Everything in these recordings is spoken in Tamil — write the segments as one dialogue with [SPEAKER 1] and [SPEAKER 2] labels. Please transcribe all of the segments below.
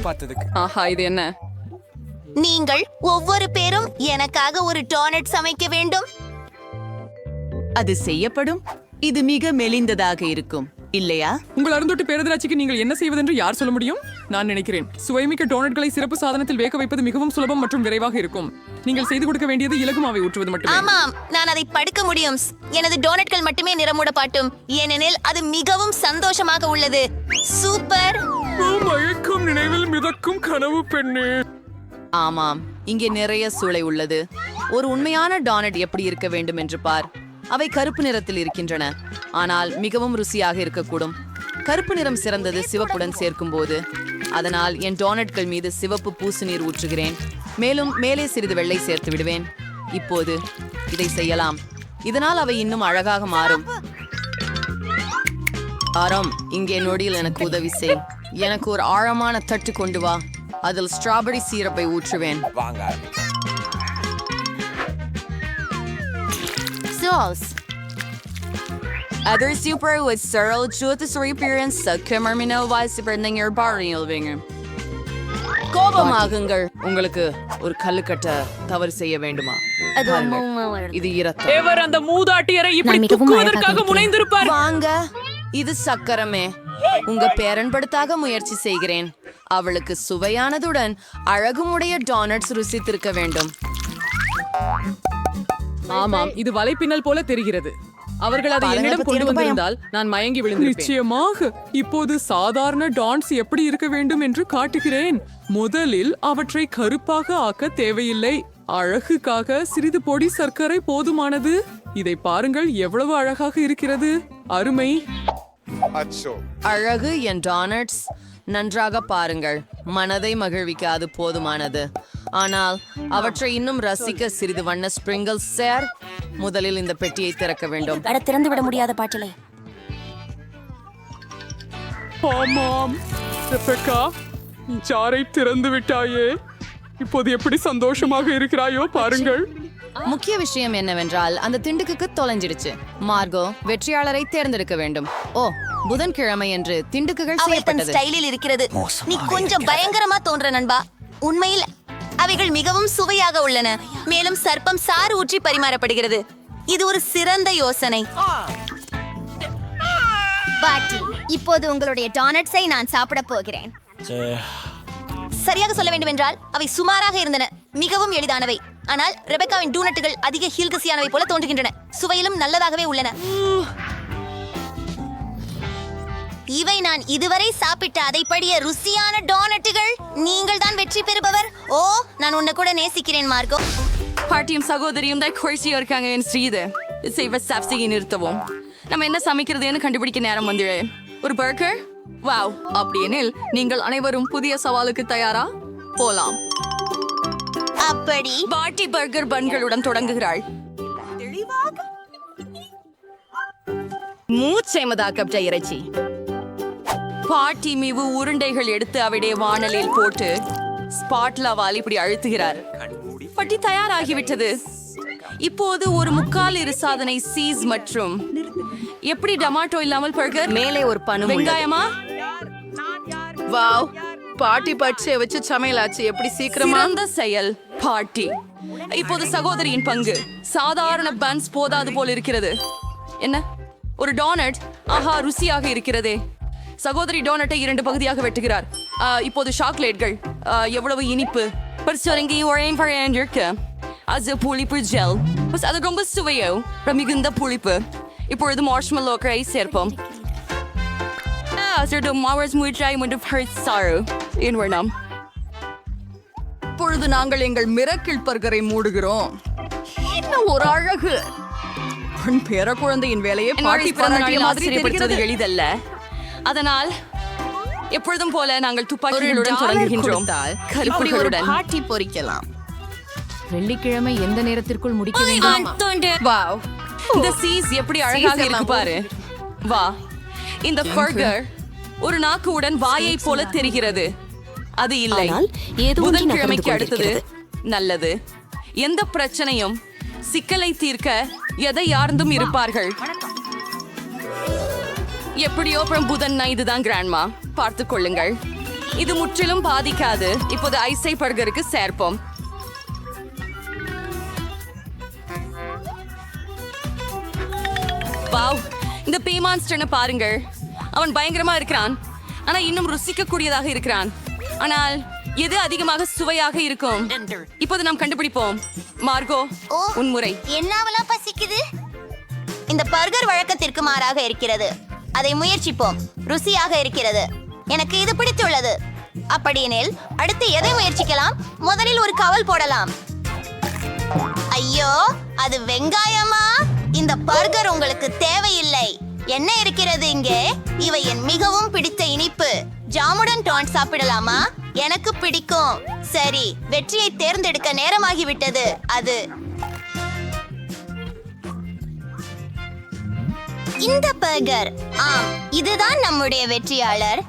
[SPEAKER 1] பார்த்ததுக்கு.
[SPEAKER 2] ஆஹா, இது என்ன?
[SPEAKER 3] நீங்கள் ஒவ்வொரு பேரும் எனக்காக ஒரு டோனட் சமைக்க வேண்டும்.
[SPEAKER 4] அது செய்யப்படும். இது மிக மெலிந்ததாக இருக்கும் இல்லையா?
[SPEAKER 2] உங்கள் அருந்தோட்டு பேரதிராட்சிக்கு நீங்கள் என்ன செய்வதென்று யார் சொல்ல முடியும்? நான் நினைக்கிறேன் சுவைமிக்க டோனட்களை சிறப்பு சாதனத்தில் வேக வைப்பது மிகவும் சுலபம் மற்றும் விரைவாக இருக்கும். நீங்கள் செய்து கொடுக்க வேண்டியது இலகு மாவை ஊற்றுவது மட்டுமே.
[SPEAKER 3] ஆமாம், நான் அதை படுக்க முடியும். எனது டோனட்கள் மட்டுமே நிறமூடப்பாட்டும், ஏனெனில் அது மிகவும் சந்தோஷமாக உள்ளது. சூப்பர்.
[SPEAKER 2] மயக்கும் நினைவில் மிதக்கும் கனவு பெண்ணே.
[SPEAKER 4] ஆமாம், இங்கே நிறைய சூளை உள்ளது. ஒரு உண்மையான டோனட் எப்படி இருக்க வேண்டும் என்று பார். அவை கருப்பு நிறத்தில் இருக்கின்றன, ஆனால் மிகவும் ருசியாக இருக்கக்கூடும். கருப்பு நிறம் சிறந்தது சிவப்புடன் சேர்க்கும் போது. அதனால் என் டோனட்கள் மீது சிவப்பு பூசு நீர் ஊற்றுகிறேன். மேலும் மேலே சிறிது வெள்ளை சேர்த்து விடுவேன். இப்போது இதை செய்யலாம். இதனால் அவை இன்னும் அழகாக மாறும். ஆரம், இங்கே நொடியில் எனக்கு உதவி செய். எனக்கு ஒரு ஆழமான தட்டு கொண்டு வா. அதில் ஸ்ட்ராபெரி சீரப்பை ஊற்றுவேன்.
[SPEAKER 1] வாங்க.
[SPEAKER 4] Other super with Cyril Jutus appearance sa Kimmermino was burning your barrel winger. கோபமாகுங்கள். உங்களுக்கு ஒரு கல்லுக்கட்ட தவறு செய்ய வேண்டுமா? இது இரத்தம்.
[SPEAKER 2] எவர் அந்த மூதாட்டியரை இப்படி துக்குவதற்காக முனைந்திருப்பார்?
[SPEAKER 4] வாங்க, இது சக்கரமே. உங்க பேரன்படுத்தாக முயற்சி செய்கிறேன். அவளுக்கு சுவையானதுடன் அழகுமுடைய டோனட்ஸ் ருசித்திருக்க வேண்டும்.
[SPEAKER 2] ஆமாம், இது வலைப்பின்னல் போல தெரிகிறது. அவர்கள் அதை என்னிடம் கொண்டு வந்திருந்தால் நான் மயங்கி விழுந்திருப்பேன். நிச்சயமாக. இப்போது சாதாரண டான்ஸ் எப்படி இருக்க வேண்டும் என்று காட்டுகிறேன். முதலில் அவற்றை கருப்பாக ஆக்க தேவையில்லை. அழகுக்காக சிறிது பொடி சர்க்கரை போதுமானது. இதை பாருங்கள், எவ்வளவு அழகாக இருக்கிறது. அருமை.
[SPEAKER 4] அழகு என் டோனட்ஸ். நன்றாக பாருங்கள். மனதை மகிழ்விக்க அது போதுமானது. ஆனால் அவற்றை இன்னும் ரசிக்க சிறிது வண்ண ஸ்பிரிங்கிள்ஸ் சேர். முதலில் இந்த பெட்டியை திறக்க வேண்டும்.
[SPEAKER 3] திறந்து விட முடியாத பாட்டிலே.
[SPEAKER 2] ஆமாம் ரெபெக்கா, ஜாரை திறந்து விட்டாயே. இப்போது எப்படி சந்தோஷமாக இருக்கிறாயோ பாருங்கள்.
[SPEAKER 4] முக்கிய விஷயம் என்னவென்றால் அந்த திண்டுக்கு தொலைஞ்சிடுச்சு. மார்கோ வெற்றியாளரை தேர்ந்தெடுக்க வேண்டும். ஓ, புதன்கிழமை என்று திண்டுக்குகள் செய்யப்பட்டது.
[SPEAKER 3] ஸ்டைலில் இருக்கிறது. நீ கொஞ்சம் பயங்கரமா தோன்ற நண்பா. உண்மையில் அவைகள் மிகவும் சுவையாக உள்ளன. மேலும் சர்ப்பம் சாறு ஊற்றி பரிமாறப்படுகிறது. இது ஒரு சிறந்த யோசனை.
[SPEAKER 5] பாட்டி, இப்போது உங்களுடைய டோனட்ஸை நான் சாப்பிட போகிறேன்.
[SPEAKER 3] சரியாக சொல்ல வேண்டும் என்றால் அவை சுமாராக இருந்தன. மிகவும் எளிதானவை. ஆனால் ரெபெக்காவின் டோனட்டுகள் அதிக ஹில்கசியானவை போல தோன்றுகின்றன. சுவையிலும் நல்லதாகவே உள்ளன. இவை நான் இதுவரை சாப்பிட்ட அதைப்படிய ருசியான டோனட்டுகள். நீங்கள் தான் வெற்றி பெறுபவர். ஓ, நான் உன்னை கூட நேசிக்கிறேன் மார்கோ.
[SPEAKER 4] பாட்டியும் சகோதரியும் தான் குறைச்சியா இருக்காங்க என் ஸ்ரீது. செய்வ சாப்சிகை நிறுத்தவும். நம்ம என்ன சமைக்கிறதுன்னு கண்டுபிடிக்க நேரம் வந்துடு. ஒரு பர்கர்? வாவ். அப்படியெனில் நீங்கள் அனைவரும் புதிய சவாலுக்கு தயாரா? போலாம்.
[SPEAKER 3] அப்படி
[SPEAKER 4] பாட்டி பர்கர் பன்களுடன் தொடங்குகிறாள். மூச்சைமதாக்கப்பட்ட இறைச்சி. பாட்டி மீவு உருண்டைகள் எடுத்து அவிடைய வாணலில் போட்டு ஸ்பாட்லாவால் இப்படி அழுத்துகிறார். பட்டி தயாராகிவிட்டது. இப்போது ஒரு முக்கால் இரு சாதனை சீஸ் மற்றும் எப்படி டமாட்டோ இல்லாமல் பர்கர். மேலே ஒரு பனு வெங்காயமா? வாவ், பாட்டி பச்சை வச்சு சமையலாச்சு. எப்படி சீக்கிரமா அந்த செயல் பாட்டி. இப்போது சகோதரியின் பங்கு. சாதாரண பன்ஸ் போதாது போல் இருக்கிறது. என்ன ஒரு டோனட்? ஆஹா, ருசியாக இருக்கிறதே. சகோதரி டோனட்டை 2 பகுதியாக வெட்டுகிறார். இப்போது சாக்லேட்கள். எவ்வளவு இனிப்பு. அது புளிப்பு ஜெல். அது ரொம்ப சுவையோ, மிகுந்த புளிப்பு. இப்பொழுது மார்ஷ்மெல்லோக்களை சேர்ப்போம். இப்பொழுது நாங்கள் எங்கள் மிரக்கிள் பர்கரை மூடுகிறோம். என்ன ஒரு அழகு. பேர குழந்தையின் வேலையை பாட்டி பிறந்த மாதிரி தெரிகிறது. எளிதல்ல. அதனால் எப்பொழுதும் போல நாங்கள் துப்பாக்கிகளுடன் தொடங்குகின்றோம். கருப்புகளுடன் பாட்டி பொரிக்கலாம்.
[SPEAKER 6] வெள்ளிக்கிழமை எந்த நேரத்திற்குள் முடிக்க வேண்டும்?
[SPEAKER 4] வாவ், இந்த சீஸ் எப்படி அழகாக இருக்கு பாரு. வா, இந்த பர்கர் ஒரு நாக்குடன் வாயை போல தெரிகிறது. அது இல்லை. புதன்கிழமைக்கு அடுத்தது நல்லது. எந்த பிரச்சனையும் சிக்கலை தீர்க்க எதை யார்ந்தும் இருப்பார்கள். எப்படியோ அப்புறம் புதன் இதுதான் கிராண்ட்மா. பார்த்துக் கொள்ளுங்கள். இது முற்றிலும் பாதிக்காது. இப்போது ஐஸை பர்கருக்கு சேர்ப்போம். வாவ், இந்த பீமான்ஸ்டனை பாருங்கள். அவன் பயங்கரமா இருக்கிறான், ஆனா இன்னும் ருசிக்க கூடியதாக இருக்கிறான். ஆனால் எது அதிகமாக சுவையாக இருக்கும்? இப்போது நாம் கண்டுபிடிப்போம். மார்கோ,
[SPEAKER 3] ஓ,
[SPEAKER 4] உன் முறை.
[SPEAKER 3] என்னவெல்லாம் பசிக்குது? இந்த பர்கர் வழக்கத்திற்கு மாறாக இருக்கிறது. அதை முயற்சிப்போம். ருசியாக இருக்கிறது. எனக்கு இது பிடித்துள்ளது. அப்படியெனில் அடுத்து எதை முயற்சிக்கலாம்? முதலில் ஒரு கவல் போடலாம். ஐயோ, அது வெங்காயமா? இந்த பர்கர் உங்களுக்கு தேவையில்லை. என்ன இருக்கிறது இங்கே? இவை என் மிகவும் பிடித்த இனிப்பு. ஜாமுடன் டான் சாப்பிடலாமா? எனக்கு பிடிக்கும். சரி, வெற்றியை தேர்ந்தெடுக்க நேரமாகிவிட்டது. அது இந்த பர்கர். ஆம், இதுதான் நம்முடைய வெற்றியாளர்.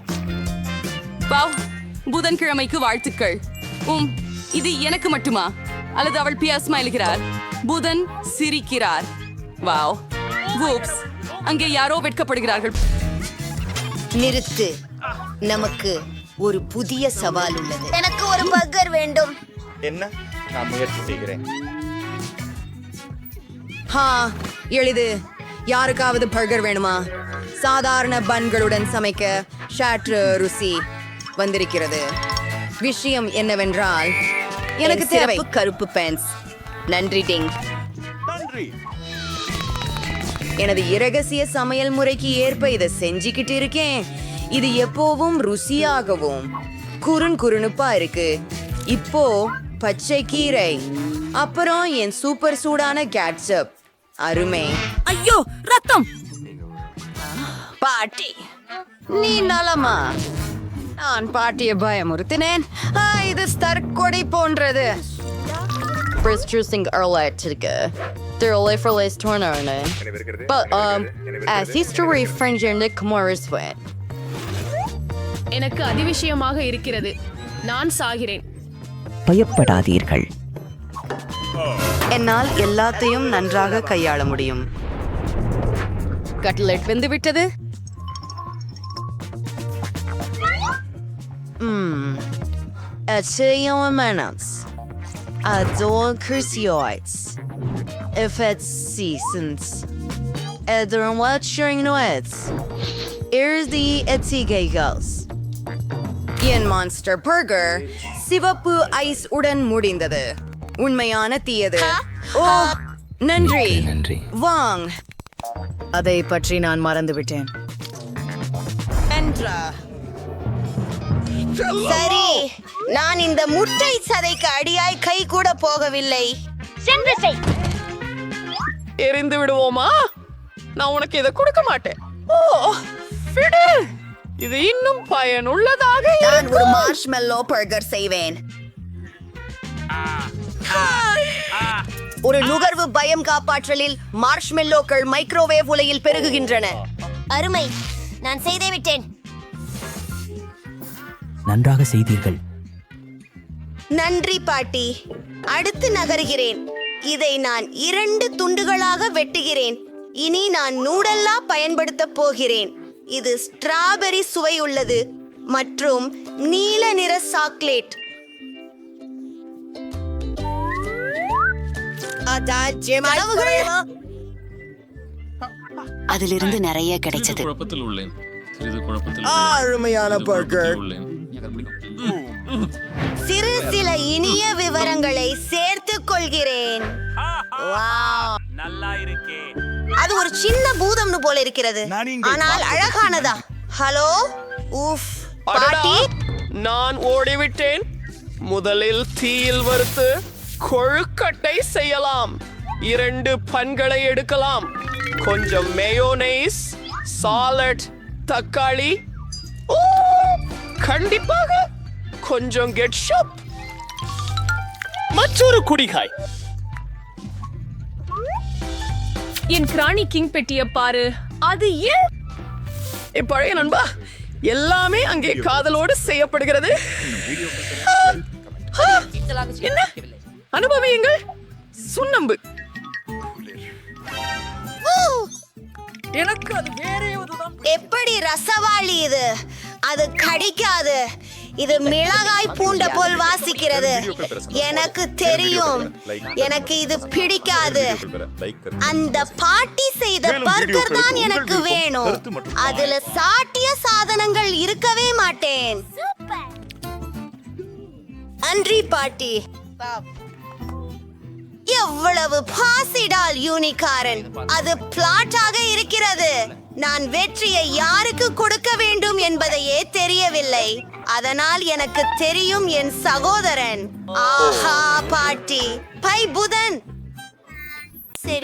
[SPEAKER 4] வாவ், புதன்கிழமைக்கு வாழ்த்துக்கள். இது எனக்கு மட்டுமா? அல்லது அவள் பியா ஸ்மைல்கிறார், புதன் சிரிக்கிறார். வாவ், வூப்ஸ், அங்கே யாரோ வெட்கப்படுகிறார்கள்.
[SPEAKER 1] நிறுத்து, நமக்கு ஒரு புதிய சவால் உள்ளது.
[SPEAKER 3] எனக்கு ஒரு பர்கர் வேண்டும்.
[SPEAKER 7] என்ன? நான் முயற்சி செய்கிறேன்.
[SPEAKER 1] எளிது. யாருக்காவது பர்கர் வேணுமா? சாதாரண பன்களுடன் சமைக்க ஷாட்ரு ருசி வந்திருக்கிறது. விஷயம் என்னவென்றால், எனக்கு தேவை கருப்பு பேன்ஸ். நன்றி டிங்.
[SPEAKER 7] நன்றி.
[SPEAKER 1] எனது இரகசிய சமையல் முறைக்கு ஏற்ப இதை செஞ்சுக்கிட்டு இருக்கேன். இது எப்போவும் ருசியாகவும் குறுனுப்பா இருக்கு. இப்போ பச்சை கீரை, அப்புறம் என் சூப்பர் சூடான கேட்சப். அருமை.
[SPEAKER 4] ஐயோ, ரத்தம்!
[SPEAKER 1] பாட்டி, நீ நலமா? நான் பாட்டியை பயமுறுத்தினேன். இது தற்கொலை போன்றது.
[SPEAKER 6] எனக்கு அதிவிஷயமாக இருக்கிறது. நான் சாகிறேன்.
[SPEAKER 8] பயப்படாதீர்கள்.
[SPEAKER 1] என்னால் எல்லாத்தையும் நன்றாக கையாள முடியும். கட்லெட் வெந்து விட்டது. Adore cursioids. If it's seasons. Edron watching noise. Here's the etigagos. N monster burger சிவப்பு ஐஸ் உடன் முடிந்தது. உண்மையான தீயது. ஓ, நன்றி. வாங். அதை பற்றி நான் மறந்துவிட்டேன்.
[SPEAKER 3] சரி, நான் இந்த முட்டை சதைக்கு அடியாய் கை கூட போகவில்லை. சென்று செய்.
[SPEAKER 2] எரிந்து விடுவோமா? நான் உனக்கு இதை கொடுக்க மாட்டேன். ஓ, விடு. இது இன்னும் பயனுள்ளதாக
[SPEAKER 1] நான் ஒரு மார்ஷ்மெல்லோ பர்கர் செய்வேன். ஒரு நுகர்வு பயம் காப்பாற்றலில் மார்ஷ்மெல்லோக்கள் மைக்ரோவேவ் உலையில் பெருகுகின்றன.
[SPEAKER 3] அருமை, நான் செய்தே விட்டேன்.
[SPEAKER 8] நன்றாக செய்தீர்கள்.
[SPEAKER 3] நன்றி பாட்டி. அடுத்து நகர்கிறேன். இதை நான் 2 துண்டுகளாக வெட்டுகிறேன். இனி நான் நூடல்லா பயன்படுத்த போகிறேன். இது ஸ்ட்ராபெரி சுவை உள்ளது மற்றும் நீல நிற சாக்லேட்.
[SPEAKER 1] அதிலிருந்து நிறைய கிடைச்சது.
[SPEAKER 7] அருமையான பர்கர்.
[SPEAKER 3] சிறு சில இனிய விவரங்களை சேர்த்துக் கொள்கிறேன். அது ஒரு சின்ன பூதம்னு போல இருக்கிறது, ஆனால் அழகானதா. ஹலோ, ஊஃப் பாட்டி.
[SPEAKER 2] நான் ஓடிவிட்டேன். முதலில் தீயில் வறுத்து கொழுக்கட்டை செய்யலாம். 2 பன்களை எடுக்கலாம். கொஞ்சம் மேயோனைஸ், சாலட், தக்காளி, கண்டிப்பாக கொஞ்சம் கெட்ஷப், மற்றொரு குடிகாய்.
[SPEAKER 6] என் கிராணி கிங் பெட்டிய பாரு. அது ஏன்?
[SPEAKER 2] பழைய நண்பா, எல்லாமே அங்கே காதலோடு செய்யப்படுகிறது. என்ன அனுபவியுங்கள். சுண்ணம்பு. எனக்கு அது வேற
[SPEAKER 3] எப்படி ரசவாளி இது? அது கடிக்காது. இது மிளகாய் பூண்ட போல் வாசிக்கிறது. எனக்கு தெரியும், எனக்கு இது பிடிக்காது. அந்த பாட்டி செய்த பர்கர் தான் எனக்கு வேணும். அதுல சாட்டிய சாதனங்கள் இருக்கவே மாட்டேன். நன்றி பாட்டி. எவ்வளவு பாசிடால் யூனிகாரன். அது பிளாட்டாக இருக்கிறது. நான் வெற்றியை யாருக்கு கொடுக்க வேண்டும் என்பதையே தெரியவில்லை. அதனால் எனக்கு தெரியும் என் சகோதரன். ஆஹா பாட்டி, பை புதன்.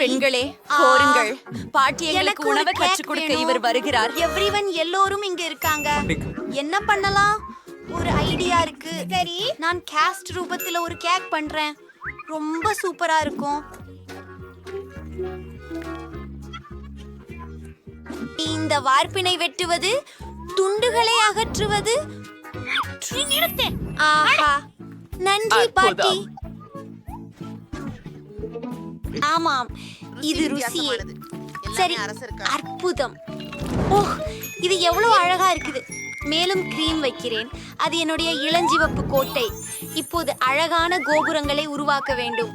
[SPEAKER 4] பெண்களே, கோருங்கள். பாட்டி எங்களுக்கு உணவை கற்றுக் கொடுக்க இவர் வருகிறார்.
[SPEAKER 3] எவ்ரிவன் எல்லோரும் இங்க இருக்காங்க. என்ன பண்ணலாம்? ஒரு ஐடியா இருக்கு. சரி, நான் கேஸ்ட் ரூபத்துல ஒரு கேக் பண்றேன். ரொம்ப சூப்பரா இருக்கும். இந்த வார்ப்பினை வெட்டுவது, துண்டுகளை அகற்றுவது. ஆஹா, நன்றி பாட்டி. ஆமாம், இது ருசியே. சரி, அற்புதம். ஓஹ், இது எவ்வளவு அழகா இருக்குது. மேலும் கிரீம் வைக்கிறேன். அது என்னுடைய இளஞ்சிவப்பு கோட்டை. இப்போது அழகான கோபுரங்களை உருவாக்க வேண்டும்.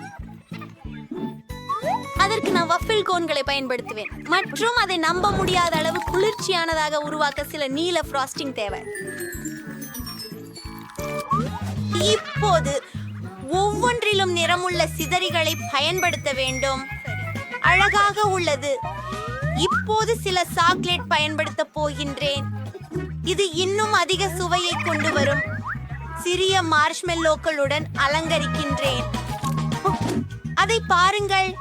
[SPEAKER 3] அதற்கு நான் வஃபில் கோன்களை பயன்படுத்துவேன் மற்றும் அதை நம்ப முடியாத அளவு குளிர்ச்சியானதாக உருவாக்க சில நீல ஃப்ராஸ்டிங் தேவை. இப்போது ஒவ்வொன்றிலும் நிறமுள்ள சிதறிகளை பயன்படுத்த வேண்டும். அழகாக உள்ளது. இப்போது சில சாக்லேட் பயன்படுத்த போகின்றேன். இது இன்னும் அதிக சுவையை கொண்டு வரும். சிறிய மார்ஷ்மெல்லோக்களுடன் அலங்கரிக்கின்றேன். அதை பாருங்கள்.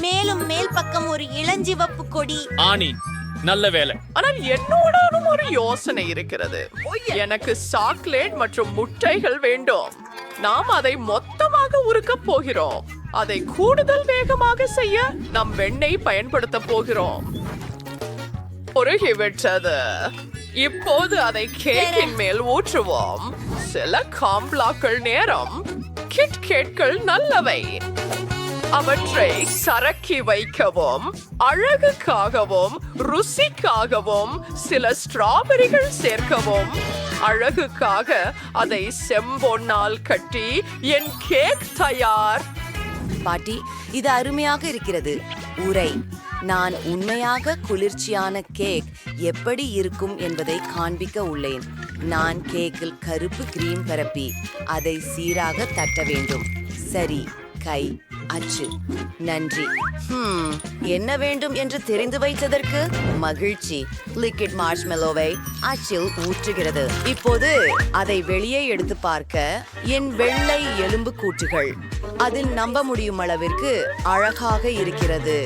[SPEAKER 3] மேலும் மேல் பக்கம் ஒரு இளஞ்சிவப்பு கொடி.
[SPEAKER 9] ஆனி, நல்ல வேலை.
[SPEAKER 2] ஆனால் என்னோடனும் ஒரு யோசனை இருக்கிறது. எனக்கு சாக்லேட் மற்றும் முட்டைகள் வேண்டும். நாம் அதை மொத்தமாக உருக்க போகிறோம். அதை கூடுதல் வேகமாக செய்ய நாம் வெண்ணெய் பயன்படுத்த போகிறோம். உருகிவிட்டது. இப்போது அதை கேக்கின் மேல் ஊற்றுவோம். சில காம்ப்ளாக்கள் நேரம். கிட்கேட்கள் நல்லவை. அவற்றை சரக்கி வைக்கவும், அழகுக்காகவும் ருசிக்காகவும் சில ஸ்ட்ராபெரிகள் சேர்க்கவும். அழகுக்காக அதை செம்பொன்னால் கட்டி என் கேக் தயார்.
[SPEAKER 1] பாட்டி, இது அருமையாக இருக்கிறது. உரை, நான் உண்மையாக குளிர்ச்சியான கேக் எப்படி இருக்கும் என்பதை காண்பிக்க உள்ளேன். நான் கேக்கில் கருப்பு கிரீம் பரப்பி அதை சீராக தட்ட வேண்டும். சரி, கை அச்சு. நன்றி. என்ன வேண்டும் என்று தெரிந்து வைத்ததற்கு மகிழ்ச்சி. லிக்விட் மார்ஷ்மெல்லோவை அச்சில் ஊற்றுகிறது. இப்போது அதை வெளியே எடுத்து பார்க்க என் வெள்ளை எலும்பு கூட்டுகள். அதில் நம்ப முடியும் அளவிற்கு அழகாக இருக்கிறது.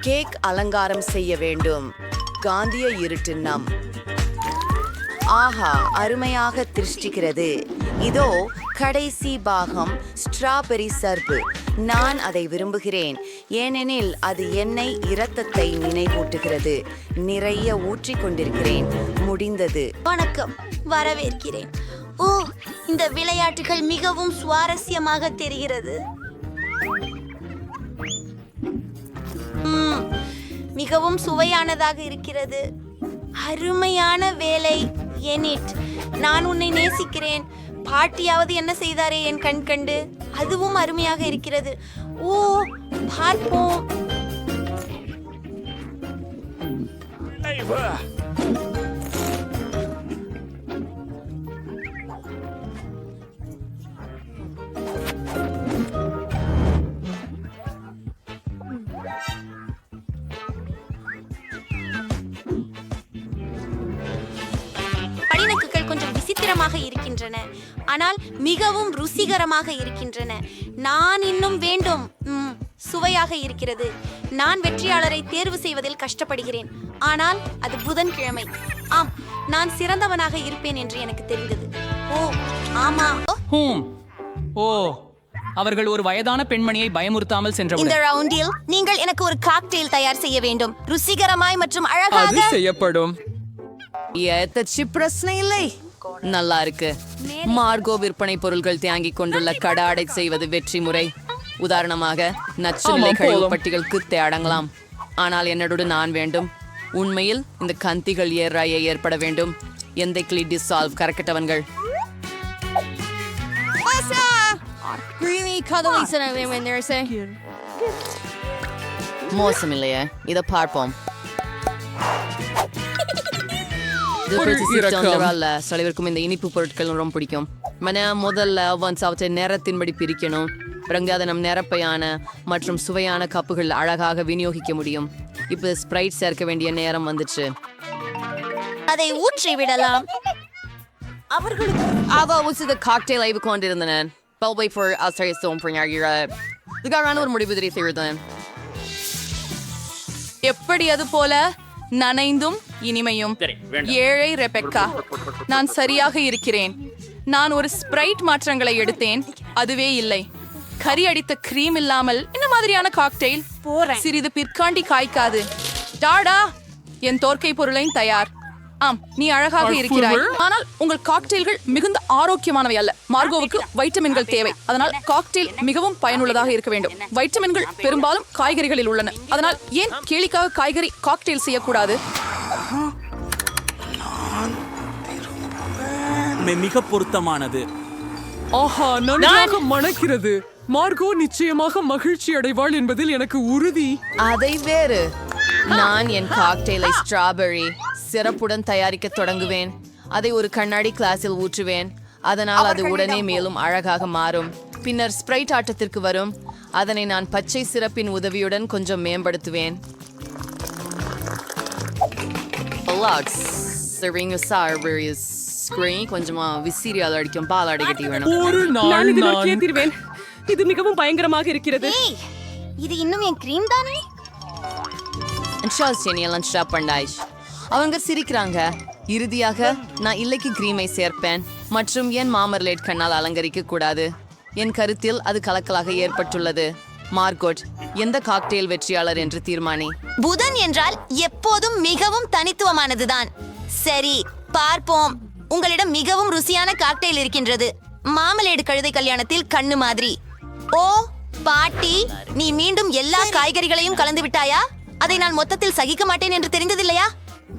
[SPEAKER 1] கேக் அலங்காரம் செய்ய வேண்டும். காந்திய இருட்டு நம். ஆஹா, அருமையாக திருஷ்டிக்கிறது. இதோ கடைசி பாகம், ஸ்ட்ராபெரி சர்பு. நான் அதை விரும்புகிறேன், ஏனெனில் அது என்னை இரத்தத்தை நினைவூட்டுகிறது. நிறைய ஊற்றிக் கொண்டிருக்கிறேன். முடிந்தது.
[SPEAKER 3] வணக்கம், வரவேற்கிறேன். ஓ, இந்த விளையாட்டுகள் மிகவும் சுவாரஸ்யமாக தெரிகிறது. மிகவும் சுவையானதாக இருக்கிறது. அருமையான வேலை எனிட். நான் உன்னை நேசிக்கிறேன். பாட்டியாவது என்ன செய்தாரே என் கண் கண்டு. அதுவும் அருமையாக இருக்கிறது. ஓ, பார்ப்போம். படிநக்குகள் கொஞ்சம் விசித்திரமாக இருக்கின்றன, ஆனால் மிகவும் ருசிகரமாக இருக்கின்றன. நான் இன்னும் வேண்டும். சுவையாக இருக்கிறது. நான் வெற்றியாளரை தேர்வு செய்வதில் கஷ்டப்படுகிறேன், ஆனால் அது புதன்கிழமை. ஆம், நான் சிறந்தவனாக இருப்பேன் என்று எனக்கு தெரிந்தது. ஓ ஆமா.
[SPEAKER 8] ஓ, அவர்கள் ஒரு வயதான பெண்மணியை பயமுறுத்தாமல்
[SPEAKER 3] இந்த
[SPEAKER 8] சென்றவுடன்
[SPEAKER 3] ரவுண்டில் நீங்கள் எனக்கு ஒரு காக்டெயில் தயார் செய்ய வேண்டும். ருசிகரமாய் மற்றும் அழகாக.
[SPEAKER 2] செய்யப்படும்.
[SPEAKER 1] பிரச்சனை இல்லை. நல்லா இருக்கு. மார்கோ விற்பனை பொருட்கள் தேங்கிக் கொண்டுள்ள கடாடை செய்வது வெற்றி முறை. உதாரணமாக நச்சுநிலைகள் பட்டிகளுக்கு தேடங்கலாம். ஆனால் என்னோடு நான் வேண்டும். உண்மையில் இந்த கந்திகள் ஏற்பட வேண்டும். எந்த கிளி டிசால்வ் கரக்கட்டவன்கள். மோசம் இல்லையே, இத பார்ப்போம்.
[SPEAKER 2] ஒரு இரக்கம்.
[SPEAKER 1] சிலவருக்கும் இந்த இனிப்பு பொருட்கள் ரொம்ப பிடிக்கும். முதல்ல அவற்றை நேரத்தின்படி பிரிக்கணும். பிறகு அதை நம் நிரப்பையான மற்றும் சுவையான கப்புகள் அழகாக விநியோகிக்க முடியும். இப்போ ஸ்ப்ரைட் சேர்க்க வேண்டிய நேரம் வந்துச்சு.
[SPEAKER 3] அதை ஊற்றி விடலாம்.
[SPEAKER 1] அவ காக்டெயில் ஆய்வு கொண்டிருந்தனர். பல்வை for ஆசிரியர் புரியாகிற இதுக்கான ஒரு முடிவு தெரிவித்திருந்தேன்.
[SPEAKER 4] எப்படி அது போல நனைந்தும் இனிமையும்.
[SPEAKER 9] சரி, வேண்டாம்.
[SPEAKER 4] ஏழை ரெபெக்கா, நான் சரியாக இருக்கிறேன். நான் ஒரு ஸ்ப்ரைட் மாற்றங்களை எடுத்தேன், அதுவே இல்லை. கறி அடித்த கிரீம் இல்லாமல் இந்த மாதிரியான காக்டெயில் சிறிது பிற்காண்டி காய்க்காது. டாடா, என் தோற்கை பொருளையும் தயார். ஆம், நீ அழகாக இருக்கிறாய், ஆனால் உங்கள் காக்டெயில்கள் மிகுந்த ஆரோக்கியமானவை அல்ல. மார்கோவுக்கு வைட்டமின்கள் தேவை, அதனால் காக்டெயில் மிகவும் பயனுள்ளதாக இருக்க வேண்டும். வைட்டமின்கள் பெரும்பாலும் காய்கறிகளில் உள்ளன, அதனால் ஏன் கேளிக்காக காய்கறி காக்டெயில் செய்யக்கூடாது?
[SPEAKER 10] மிக பொருத்தமானது.
[SPEAKER 2] ஆஹா, நன்றாக மணக்கிறது. மார்கோ நிச்சயமாக மகிழ்ச்சி அடைவாள் என்பதில் எனக்கு உறுதி.
[SPEAKER 1] அதை வேறு, நான் என் காக்டெயிலை ஸ்ட்ராபெர்ரி சிறப்புடன் தயாரிக்க தொடங்குவேன். அதை ஒரு கண்ணாடி கிளாஸில் ஊற்றுவேன், அதனால் அது உடனே மேலும் அழகாக மாறும். பின்னர் ஸ்ப்ரைட் ஆட்டத்திற்கு வரும். அதனை நான் பச்சை சிறப்பின் உதவியுடன் கொஞ்சம் மேம்படுத்துவேன். கொஞ்சமா விசிறியால் அடிக்கும் பாலாடை கட்டி வேணும்.
[SPEAKER 2] ஒரு நாள் நான்
[SPEAKER 6] தீர்வேன். இது மிகவும் பயங்கரமாக இருக்கிறது.
[SPEAKER 3] ஏய், இது இன்னும் என் கிரீம் தானே?
[SPEAKER 1] அவங்க சிரிக்கிறாங்க. இறுதியாக நான் இல்லைக்கு கிரீமை சேர்ப்பேன் மற்றும் என் மாமர்லேட் கண்ணால் அலங்கரிக்க கூடாது. என் கருத்தில் அது கலக்கலாக ஏற்பட்டுள்ளது. மார்கோட், எந்த காக்டெயில் வெற்றியாளர் என்று தீர்மானி.
[SPEAKER 3] புதன் என்றால் எப்போதும் மிகவும் தனித்துவமானதுதான். சரி, பார்ப்போம். உங்களிடம் மிகவும் ருசியான காக்டெயில் இருக்கின்றது. மாமலேடு கழுதை கல்யாணத்தில் கண்ணு மாதிரி. ஓ பாட்டி, நீ மீண்டும் எல்லா காய்கறிகளையும் கலந்து விட்டாயா? அதை நான் மொத்தத்தில் சகிக்க மாட்டேன் என்று தெரிந்ததில்லையா?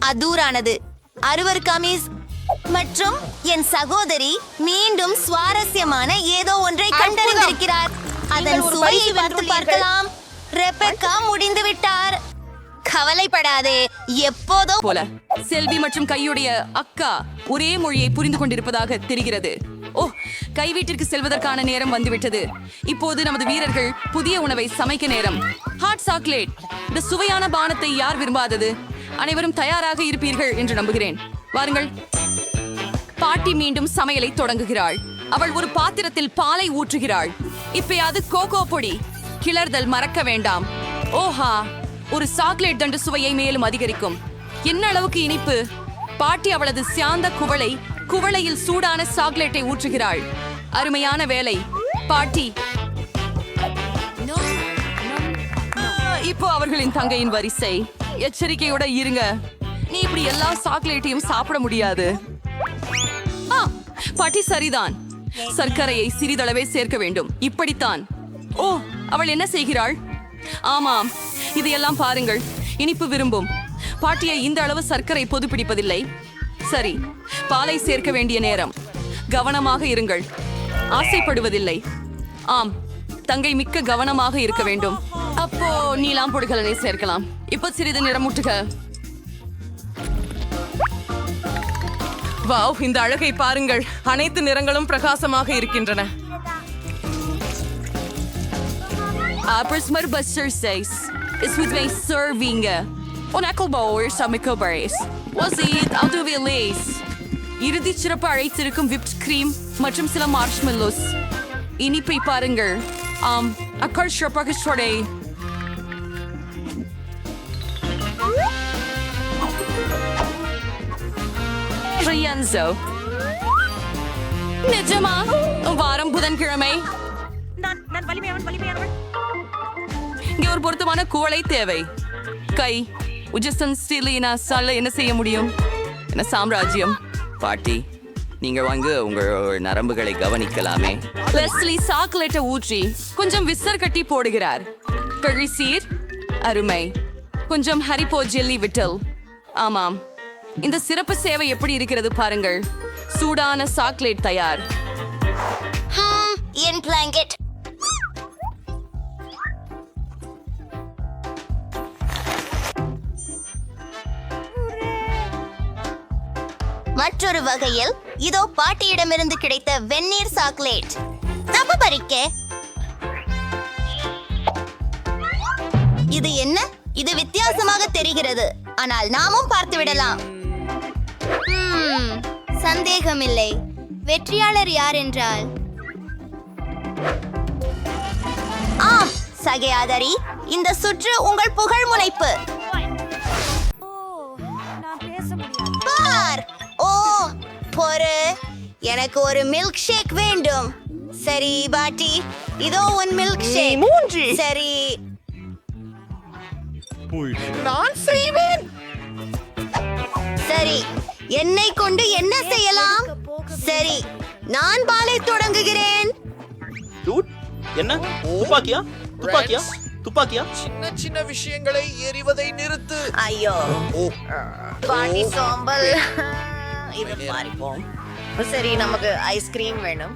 [SPEAKER 3] அதூரானது. அருவருக்காமீஸ் மற்றும் என் சகோதரி மீண்டும் சுவாரஸ்யமான ஏதோ ஒன்றை கண்டறிந்திருக்கிறார். அதன் சுவையை பார்த்து பார்க்கலாம். ரெபெக்கா முடிந்து விட்டார். கவலைப்படாதே, எப்போதோ
[SPEAKER 4] போல செல்வி மற்றும் கையுடைய அக்கா ஒரே மொழியை புரிந்து கொண்டிருப்பதாக தெரிகிறது. ஓ, கை வீட்டிற்கு செல்வதற்கான நேரம் வந்துவிட்டது. இப்போது நமது வீரர்கள் புதிய உணவை சமைக்க நேரம். ஹாட் சாக்லேட், இந்த சுவையான பானத்தை யார் விரும்பாதது? அனைவரும் தயாராக இருப்பீர்கள் என்று நம்புகிறேன். வாருங்கள். பாட்டி மீண்டும் சமையலை தொடங்குகிறாள். அவள் ஒரு பாத்திரத்தில் பாலை ஊற்றுகிறாள். இப்பயாவது கோகோ பொடி கிளறுதல் மறக்க வேண்டாம். ஓஹா, ஒரு சாக்லேட் தண்டு சுவையை மேலும் அதிகரிக்கும். என்ன அளவுக்கு இனிப்பு! பாட்டி அவளது சியாந்த குவளையில் சூடான சாக்லேட்டை ஊற்றுகிறாள். அருமையான வேலை பாட்டி. இப்போ அவர்களின் தங்கையின் வரிசை. எச்சரிக்கையோட இருங்க, நீ இப்படி எல்லா சாக்லேட்டையும் சாப்பிட முடியாது. பாட்டி சரிதான், சர்க்கரையை சிறிதளவே சேர்க்க வேண்டும். இப்படித்தான். ஓ, அவள் என்ன செய்கிறாள்? ஆமாம், இதையெல்லாம் பாருங்கள். இனிப்பு விரும்பும் பாட்டியை இந்த அளவு சர்க்கரை பொது பிடிப்பதில்லை. சரி, பாலை சேர்க்க வேண்டிய நேரம். கவனமாக இருங்கள், ஆசைப்படுவதில்லை. ஆம், தங்கை மிக்க கவனமாக இருக்க வேண்டும். அப்போ நீலாம் பொடிகளை சேர்க்கலாம். இப்ப சிறிது நிறமூட்டுக. வாவ், இந்த அழகை பாருங்கள். அனைத்து நிறங்களும் பிரகாசமாக இருக்கின்றன. Apres Buster says, "Is with my serving. On Ecclebower sa Micobaris. Was it out of Elise? இறுதி சிறப்பு அழைத்திருக்கும் whipped cream மற்றும் சில மார்ஷ்மெல்லோஸ். இனிப்பை பாருங்கள். அக்கர் சிறப்பாக சொடை. Rienzo. நிஜமா? வாரம் புதன்கிழமை. இங்கே ஒரு பொருத்தமான குவளை தேவை. கை உஜஸ்தன் ஸ்டீலினா சால என்ன செய்ய முடியும்? என்ன சாம்ராஜ்யம். பாட்டி, நீங்க வாங்க உங்கள் நரம்புகளை கவனிக்கலாமே. லெஸ்லி சாக்லேட்டை ஊற்றி கொஞ்சம் விசர் கட்டி போடுகிறார். பெரிசீர் அருமை. கொஞ்சம் ஹரிப்போ ஜெல்லி விட்டல். ஆமாம், இந்த சிறப்பு சேவை எப்படி இருக்கிறது பாருங்கள். சூடான சாக்லேட் தயார்.
[SPEAKER 3] என் பிளாங்கெட் மற்றொரு வகையில் இதோ பாட்டியிடமிருந்து கிடைத்த வெந்நீர் சாக்லேட். நம்ம பறிக்க இது என்ன? இது வித்தியாசமாக தெரிகிறது, ஆனால் நாமும் பார்த்து விடலாம்.
[SPEAKER 5] சந்தேகமில்லை. வெற்றியாளர் யார் என்றால்
[SPEAKER 3] ஆம் சகையாதரி, இந்த சுற்று உங்கள் புகழ் முனைப்பு. பார், ஓ பொறு, எனக்கு ஒரு மில்க் ஷேக் வேண்டும். சரி பாட்டி, இதோ உன் மில்க் ஷேக். சரி,
[SPEAKER 7] நான் செய்வேன்.
[SPEAKER 3] சரி, என்னை கொண்டு என்ன செய்யலாம்? சரி, நான் பாலை தொடங்குகிறேன்.
[SPEAKER 10] என்ன துப்பாக்கியா துப்பாக்கியா துப்பாக்கியா?
[SPEAKER 7] சின்ன சின்ன விஷயங்களை எறிவதை நிறுத்து.
[SPEAKER 1] ஐயோ பாட்டி சோம்பல். இது மாறிப்போம். சரி, நமக்கு ஐஸ்கிரீம் வேணும்.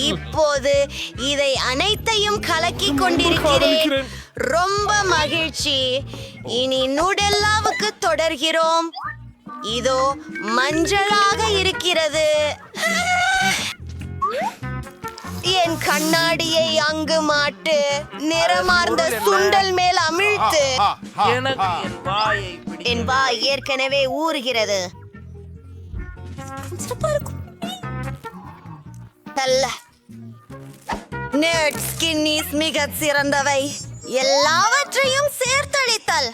[SPEAKER 3] இப்போது இதை அனைத்தையும் கலக்கி கொண்டிருக்கிறேன். ரொம்ப மகிழ்ச்சி. இனி நூடெல்லாவுக்கு தொடர்கிறோம். இதோ மஞ்சளாக இருக்கிறது. என் கண்ணாடியை அங்கு மாட்டு. நிறமார்ந்த சுண்டல் மேல் அமிழ்த்து. என் வாய் ஏற்கனவே ஊறுகிறது. நெட் ஸ்கின்னிஸ் மிகச் சிறந்தவை. எல்லாவற்றையும் சேர்த்தளித்தல்.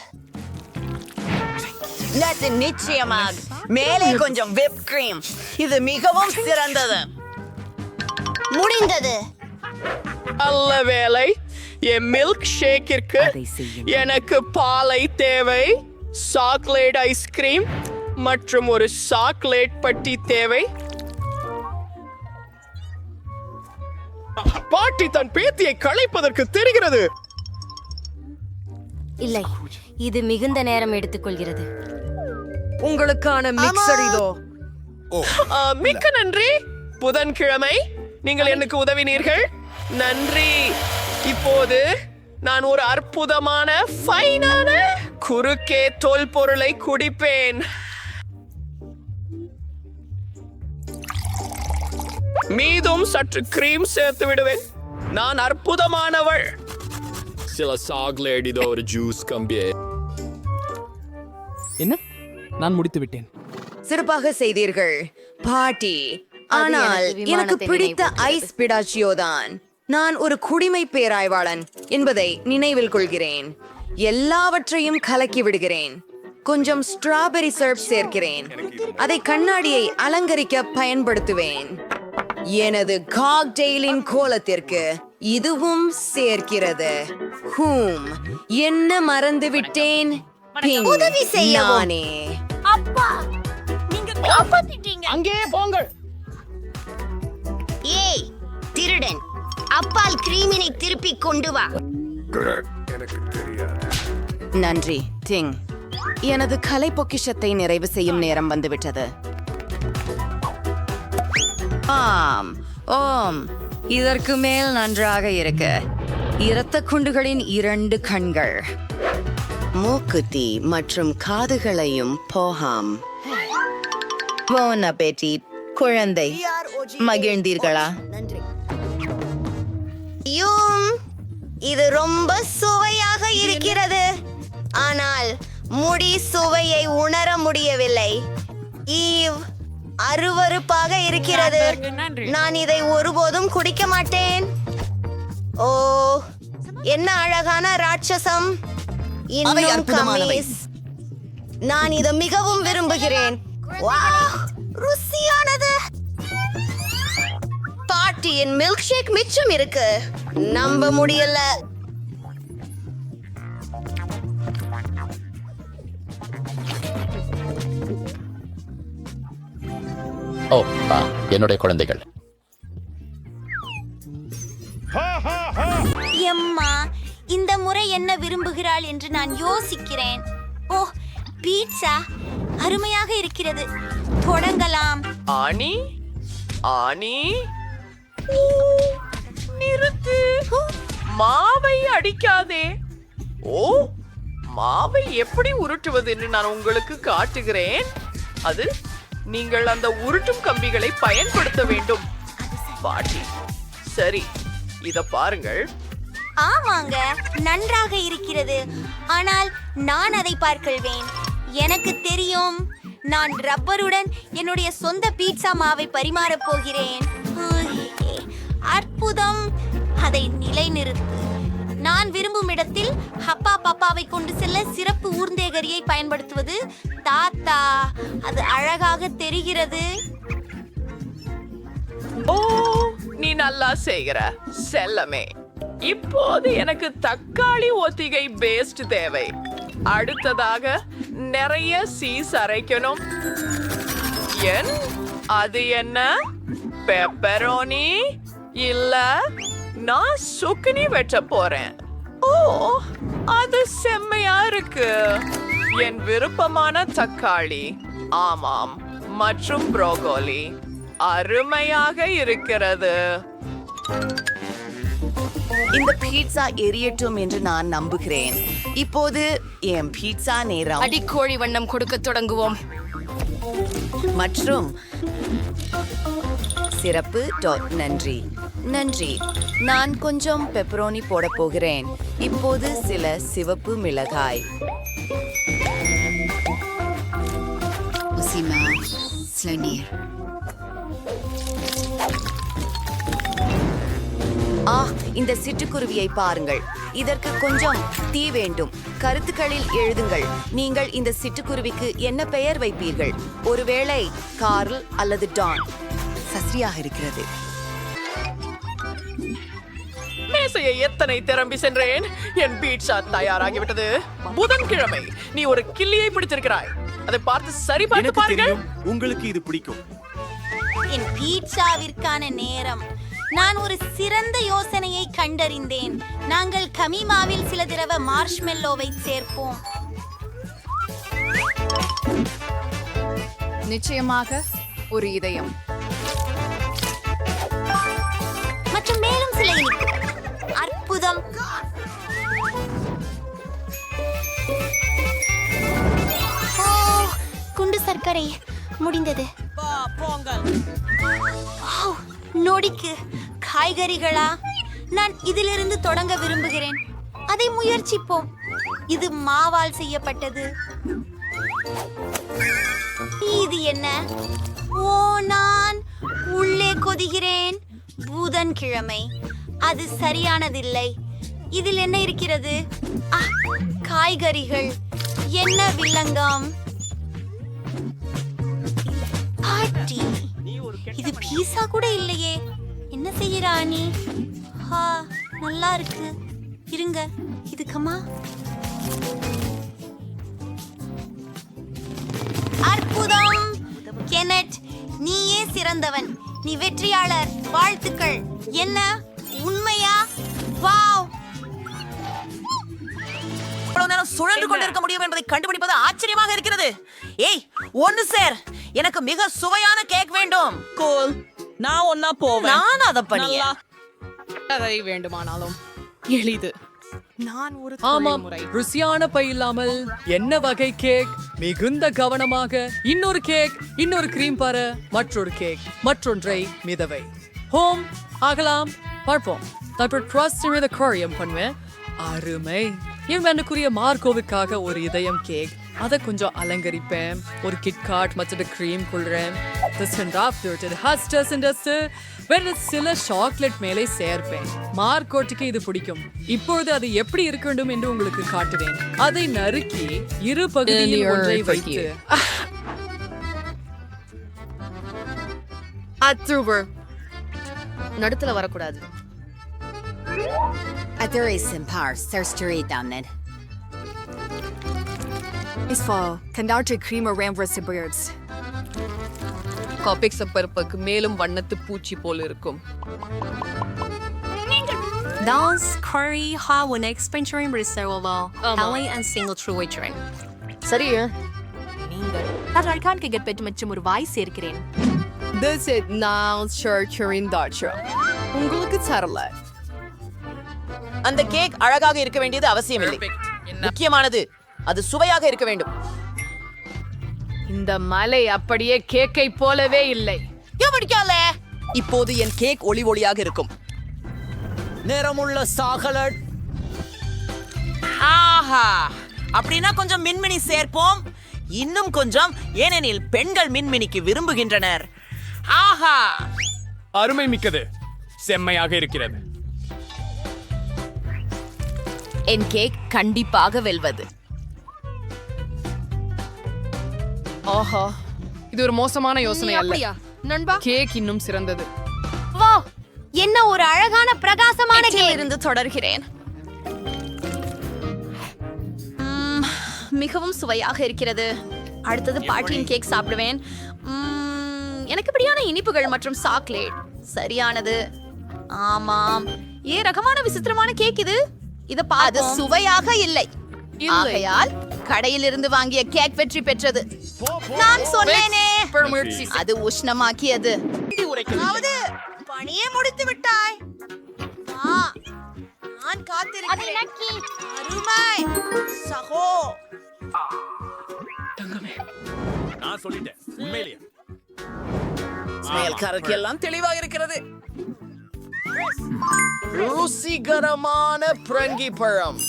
[SPEAKER 1] நிச்சயமாக மேலே கொஞ்சம் whipped cream. இது மிகவும் சிறந்தது.
[SPEAKER 3] முடிந்தது.
[SPEAKER 2] நல்ல வேலை. என் மில்க் ஷேக்கிற்கு எனக்கு பாலை தேவை, சாக்லேட் ஐஸ்கிரீம் மற்றும் ஒரு சாக்லேட் பட்டி தேவை. பாட்டி தன் பேத்தியை களைப்பதற்கு தெரிகிறது.
[SPEAKER 5] இல்லை, இது மிகுந்த நேரம் எடுத்துக்கொள்கிறது.
[SPEAKER 1] உங்களுக்கான மிக்சர் இதோ.
[SPEAKER 2] மிக்க நன்றி. புதன்கிழமை நீங்கள் எனக்கு உதவினீர்கள். நன்றி. இப்போது நான் ஒரு அற்புதமான ஃபைனான குறுக்கே தோல் பொருளை குடிப்பேன். மீதும் சற்று கிரீம் சேர்த்து விடுவேன். நான் அற்புதமானவள்.
[SPEAKER 9] சில சாக்லேட் இதோ ஒரு ஜூஸ் கம்பியே.
[SPEAKER 8] என்ன? நான் முடித்து விட்டேன்.
[SPEAKER 1] சிறப்பாக செய்தீர்கள் பாட்டி. ஆனால் எனக்கு பிடித்த ஐஸ் பிடாச்சியோ தான். நான் ஒரு குடிமை பேராய்வாளன் என்பதை நினைவில் கொள்கிறேன். எல்லாவற்றையும் கலக்கி விடுகிறேன். கொஞ்சம் ஸ்ட்ராபெரி சிரப் சேர்க்கிறேன். அதை கண்ணாடியை அலங்கரிக்க பயன்படுத்துவேன். எனது காக்டெயிலின் கோலத்திற்கு இதுவும் சேர்க்கிறது. என்ன மறந்து விட்டேன்?
[SPEAKER 3] உதவி செய்யவும்.
[SPEAKER 1] நானே.
[SPEAKER 3] அப்பா, நீங்க காப்பாத்திட்டீங்க.
[SPEAKER 2] அங்கே போங்கள்.
[SPEAKER 3] ஏய் திருடன், அப்பால் கிரீமினை திருப்பி கொண்டு வா.
[SPEAKER 1] நன்றி டிங். எனது கலை பொக்கிஷத்தை நிறைவு செய்யும் நேரம் வந்துவிட்டது. ஆம், ஓம், இதற்கு மேல் நன்றாக இருக்கு. இரத்த குண்டுகளின் 2 கண்கள், மூக்குத்தி மற்றும் காதுகளையும் போகாம். போன் அப்பேட்டிட். குழந்தை, மகிழ்ந்தீர்களா?
[SPEAKER 3] இது ரொம்ப சுவையாக இருக்கிறது, ஆனால் முடி சுவையை உணர முடியவில்லை. ஈவ், அருவருப்பாக இருக்கிறது. நான் இதை ஒருபோதும் குடிக்க மாட்டேன். ஓ, என்ன அழகான ராட்சசம். இன்னும் கமீஸ். நான் இதை மிகவும் விரும்புகிறேன். வாவ், ருசியானது. பாட்டியின் மில்க் ஷேக் மிச்சம் இருக்கு. நம்ப முடியல.
[SPEAKER 9] ஓ, என்னுடைய குழந்தைகள்.
[SPEAKER 3] எம்மா, இந்த முறை என்ன விரும்புகிறாள் என்று நான் யோசிக்கிறேன். ஓ, பீட்சா அருமையாக இருக்கிறது. தொடங்கலாம்.
[SPEAKER 2] ஆனி, ஆனி, நிறுத்து. மாவை அடிக்காதே. ஓ,
[SPEAKER 7] மாவை எப்படி உருட்டுவது என்று நான் உங்களுக்கு காட்டுகிறேன். அது நீங்கள் அந்த உருட்டும் கம்பிகளை பயன்படுத்த வேண்டும். பாட்டி, சரி, இத பாருங்கள்.
[SPEAKER 3] ஆமாங்க, நன்றாக இருக்கிறது. ஆனால் நான் அதை பார்க்கல்வேன். எனக்கு தெரியும், நான் ரப்பருடன் என்னுடைய சொந்த பீட்சா மாவை பரிமாறப் போகிறேன். அற்புதம்! அதை நிலைநிறுத்து. நான் விரும்பும் இடத்தில் ஹப்பா பப்பாவை கொண்டு செல்ல சிறப்பு ஊர்ந்தேகரியை பயன்படுத்துவது. தாத்தா, அது அழகாக தெரிகிறது.
[SPEAKER 7] ஓ, நீ நல்லா செய்கிற செல்லமே. இப்போது எனக்கு தக்காளி ஒத்திகை பேஸ்ட் தேவை. அடுத்ததாக நிறைய சீஸ் அரைக்கணும். அது என்ன? பெப்பரோனி? இல்ல, நான் சுக்கினி வெட்ட போறேன். ஓ, அது செம்மையா இருக்கு. என் விருப்பமான தக்காளி, ஆமாம், மற்றும் புரோக்கோலி அருமையாக இருக்கிறது.
[SPEAKER 1] இந்த பீட்சா எரியட்டும் என்று நான் நம்புகிறேன். இப்போது என் பீட்சா நேரம்.
[SPEAKER 4] அடிக்கோழி வண்ணம் கொடுக்க தொடங்குவோம்.
[SPEAKER 1] மற்றும் சிறப்பு நன்றி நன்றி. நான் கொஞ்சம் பெப்பரோனி போட போகிறேன். இப்போது சில சிவப்பு மிளகாய். இந்த சிட்டுக்குருவியை பாருங்கள். இதற்கு கொஞ்சம் தீ வேண்டும். கருத்துக்களில் எழுதுங்கள். நீங்கள் இந்த சிட்டுக்குருவிக்கு என்ன பெயர் வைப்பீர்கள்? ஒருவேளை கார்ல் அல்லது டான். சஸ்ரியாக இருக்கிறது.
[SPEAKER 7] மேசையை எத்தனை திரும்பி சென்றேன். என் பீட்சா தயாராகிவிட்டது. புதன்கிழமை நீ ஒரு கிள்ளியை பிடித்திருக்கிறாய். அதை பார்த்து சரி பார்த்து பாருங்கள்.
[SPEAKER 10] உங்களுக்கு இது பிடிக்கும்.
[SPEAKER 3] என் பீட்சாவிற்கான நேரம். நான் ஒரு சிறந்த யோசனையை கண்டறிந்தேன். நாங்கள் கமிமாவில் சில திரவ மார்ஷ்மெல்லோவை சேர்ப்போம்.
[SPEAKER 4] நிச்சயமாக ஒரு இதயம்
[SPEAKER 3] மற்றும் மேலும் சில இனிப்பு. அற்புதம்! ஓ, குண்டு சர்க்கரை முடிந்தது. நொடிக்கு காய்கறிகளா? நான் இதிலிருந்து தொடங்க விரும்புகிறேன். அதை முயற்சிப்போம். இது மாவால் செய்யப்பட்டது. இது என்ன? ஓ, நான் உள்ளே கொதிகிறேன். புதன்கிழமை அது சரியானதில்லை. இதில் என்ன இருக்கிறது? காய்கறிகள். என்ன வில்லங்கம்! பாட்டி, இது பீஸா கூட இல்லையே. என்ன செய்யறா நீ? நல்லா இருக்கு. இருங்க, இதுக்கம்மா. அற்புதம்! கெனட், நீயே சிறந்தவன். நீ வெற்றியாளர். வாழ்த்துக்கள். என்ன உண்மையா? வாவ்!
[SPEAKER 1] இவ்வளவு நேரம் சுழன்று கொண்டிருக்க முடியும் என்பதை கண்டுபிடிப்பது ஆச்சரியமாக இருக்கிறது. ஏய், ஒன்னு சேர். எனக்கு மிக சுவையான கேக் வேண்டும்.
[SPEAKER 10] கோல், நான் ஒன்னா போவேன்.
[SPEAKER 1] நான் அத பண்ணியா?
[SPEAKER 2] அதை வேண்டுமானாலும் எளிது. ஆமாம், ருசியான பை இல்லாமல் என்ன வகை கேக்? மிகுந்த கவனமாக. இன்னொரு கேக், இன்னொரு கிரீம் பாரு, மற்றொரு கேக், மற்றொன்றை மிதவை. ஹோம் ஆகலாம். பார்ப்போம். தாற்போம் ட்ரஸ்ட் மீது கோரியம் பண்ணுவேன். அருமை. என் வேண்டுக்குரிய மார்க்கோவுக்காக ஒரு இதயம் கேக். அதை கொஞ்சம் அலங்கரிப்பேன். ஒரு கிட்காட் மற்ற கிரீம் கொள்றேன். சில சாக்லேட் மேலே சேர்ப்பேன். மார்க்கோட்டுக்கு இது பிடிக்கும். இப்பொழுது அது எப்படி இருக்க வேண்டும் என்று உங்களுக்கு காட்டுவேன். அதை நறுக்கி இரு பகுதியில் ஒன்றை வைத்து
[SPEAKER 4] நடுத்துல வரக்கூடாது.
[SPEAKER 1] காபிக்ஸ் பருப்புக்கு மேலும் வண்ணத்து பூச்சி போல் இருக்கும்.
[SPEAKER 6] Dans curry ha one expansion reservoir Hawaii and single true waitering.
[SPEAKER 1] சரியா?
[SPEAKER 6] நான் அல்கான் கேக் பெட் மற்றும் ஒரு வாய் சேர்க்கிறேன்.
[SPEAKER 1] This is now Shireen Darcher. உங்களுக்கு தரல. அந்த கேக் அழகாக இருக்க வேண்டியது அவசியமில்லை. முக்கியமானது அது சுவையாக இருக்க வேண்டும்.
[SPEAKER 7] இந்த மலை அப்படியே கேக்கை போலவே இல்லை.
[SPEAKER 1] இப்போது என் கேக் ஒளி ஒளியாக இருக்கும்.
[SPEAKER 10] நிறமுள்ள சாக்லேட். ஆஹா, அப்படின்னா கொஞ்சம் மின்மினி சேர்ப்போம். இன்னும் கொஞ்சம், ஏனெனில் பெண்கள் மின்மினிக்கு விரும்புகின்றனர். ஆஹா,
[SPEAKER 8] அருமை மிக்கது, செம்மையாக இருக்கிறது.
[SPEAKER 4] என் கேக் கண்டிப்பாக வெல்வது.
[SPEAKER 2] ஆஹா, இது ஒரு மோசமான யோசனை அல்ல.
[SPEAKER 7] நண்பா,
[SPEAKER 2] கேக் இன்னும் சிறந்தது.
[SPEAKER 5] வா, என்ன ஒரு அழகான பிரகாசமான கேக்.
[SPEAKER 4] இருந்து தொடர்கிறேன். மிகவும் சுவையாக இருக்கிறது. அடுத்தது பாட்டியின் கேக் சாப்பிடுவேன். எனக்கு பிடியான இனிப்புகள் மற்றும் சாக்லேட். சரியானது. ஆமாம், ரகமான விசித்திரமான கேக் இது. இத
[SPEAKER 3] அது சுவையாக இல்லை. ஆகையால் கடையிலிருந்து வாங்கிய கேக் வெற்றி பெற்றது. நான் சொன்னேனே, அது உஷ்ணமாக்கியது. அதாவது பணியே முடித்து விட்டாய். நான் காத்திருக்கிறேன். அருமை சகோ.
[SPEAKER 10] நான் சொல்லிட்டேன், உண்மையிலேயே.
[SPEAKER 1] சமையல்காரருக்கு எல்லாம் தெளிவாக இருக்கிறது. ருசிகரமான பிரங்கி பழம்.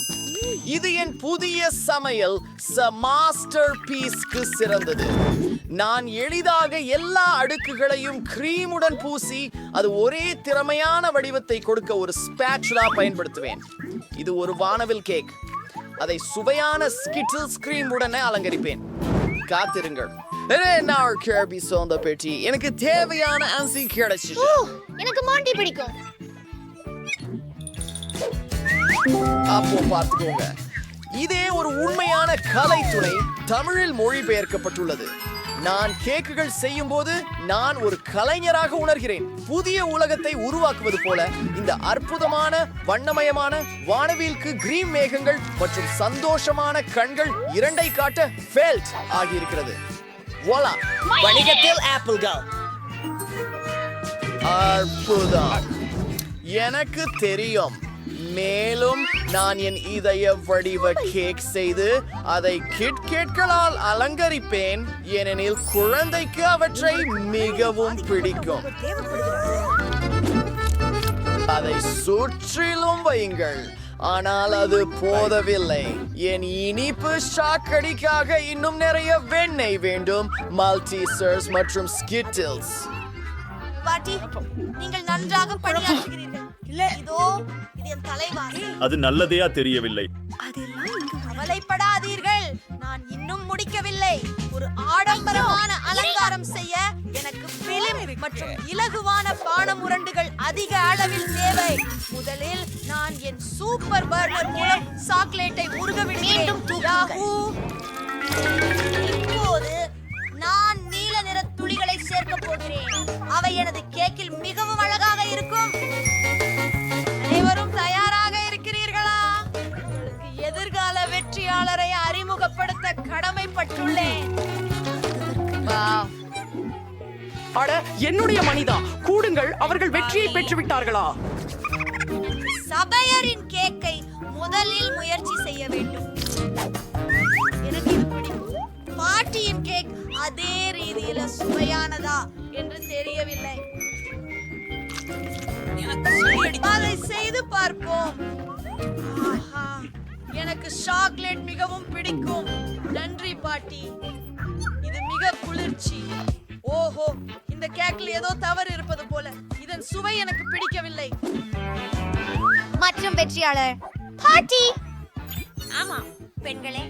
[SPEAKER 1] இது என் புதிய சமையல் மாஸ்டர் பீஸ்க்கு சிறந்தது. நான் எளிதாக எல்லா அடுக்குகளையும் கிரீமுடன் பூசி அது ஒரே திறமையான வடிவத்தை கொடுக்க ஒரு ஸ்பேச்சுலா பயன்படுத்துவேன். இது ஒரு வானவில் கேக். அதை சுவையான ஸ்கிட்டில்ஸ் கிரீமுடன் அலங்கரிப்பேன். காத்திருங்கள். எனக்கு தேவையான அன்சி கிடைச்சிச்சு.
[SPEAKER 5] எனக்கு மாண்டி பிடிக்கும்.
[SPEAKER 1] அப்போ பார்த்துக்கோங்க. இதே ஒரு உண்மையான கலைத்துறை தமிழில் மொழிபெயர்க்கப்பட்டுள்ளது. நான் கேக்குகள் செய்யும் போது நான் ஒரு கலைஞராக உணர்கிறேன். புதிய உலகத்தை உருவாக்குவது போல இந்த அற்புதமான வண்ணமயமான வானவில்க்கு கிரீன் மேகங்கள் மற்றும் சந்தோஷமான கண்கள் இரண்டை காட்ட ஃபெல்ட் ஆகியிருக்கிறது. voila,
[SPEAKER 10] வணிகத்தில் ஆப்பிள்கள்.
[SPEAKER 1] அற்புதம். எனக்கு தெரியும். மேலும் நான் என் இதய வடிவ கேக் செய்து அதை கிட்கேட்களால் அலங்கரிப்பேன், ஏனெனில் குழந்தைக்கு அவற்றை மிகவும் பிடிக்கும். அதை சுற்றிலும் வையுங்கள். ஆனால் அது போதவில்லை. என் இனிப்பு சாக்கடிக்காக இன்னும் நிறைய வெண்ணெய் வேண்டும். மல்டிசர்ஸ் மற்றும் ஸ்கிட்டில்ஸ்.
[SPEAKER 3] பாட்டி, நீங்கள் நன்றாக பணியாற்றுகிறீர்கள். இதோ இது என் தலைவாரி.
[SPEAKER 9] அது நல்லதையா தெரியவில்லை.
[SPEAKER 3] கவலைப்படாதீர்கள், நான் இன்னும் முடிக்கவில்லை. ஒரு ஆடம்பரமான அலங்காரம் செய்ய எனக்கு பிலிம் மற்றும் இலகுவான பானம் உருண்டுகள் அதிக அளவில் தேவை. முதலில் நான் என் சூப்பர் பர்னர் மூலம் சாக்லேட்டை உருக விடுகிறேன். இப்போது நான் நீல நிற துளிகளை சேர்க்க போகிறேன். அவை எனது கேக்கில் மிகவும் அழகாக இருக்கும். அனைவரும் தயாராக இருக்கிறீர்களா? உங்களுக்கு எதிர்கால வெற்றியாளரை அறிமுகப்படுத்த கடமைப்பட்டுள்ளேன்.
[SPEAKER 7] அட, என்னுடைய மனிதா, கூடுங்கள். அவர்கள் வெற்றியை பெற்று விட்டார்களா?
[SPEAKER 3] சபையரின் கேக்கை முதலில் முயற்சி செய்ய வேண்டும். எனக்கு இது பிடிக்கும். பாட்டியின் கேக் அதே ரீதியில சுவையானதா என்று தெரியவில்லை. அதை செய்து பார்ப்போம். ஆஹா, எனக்கு சாக்லேட் மிகவும் பிடிக்கும். நன்றி பாட்டி, இது மிக குளிர்ச்சி. ஓஹோ, இந்த கேக்கில் ஏதோ தவறு இருப்பது போல. இதன் சுவை எனக்கு பிடிக்கவில்லை.
[SPEAKER 5] மற்றும் வெற்றியாளர் பாட்டி.
[SPEAKER 3] ஆமா பெண்களே,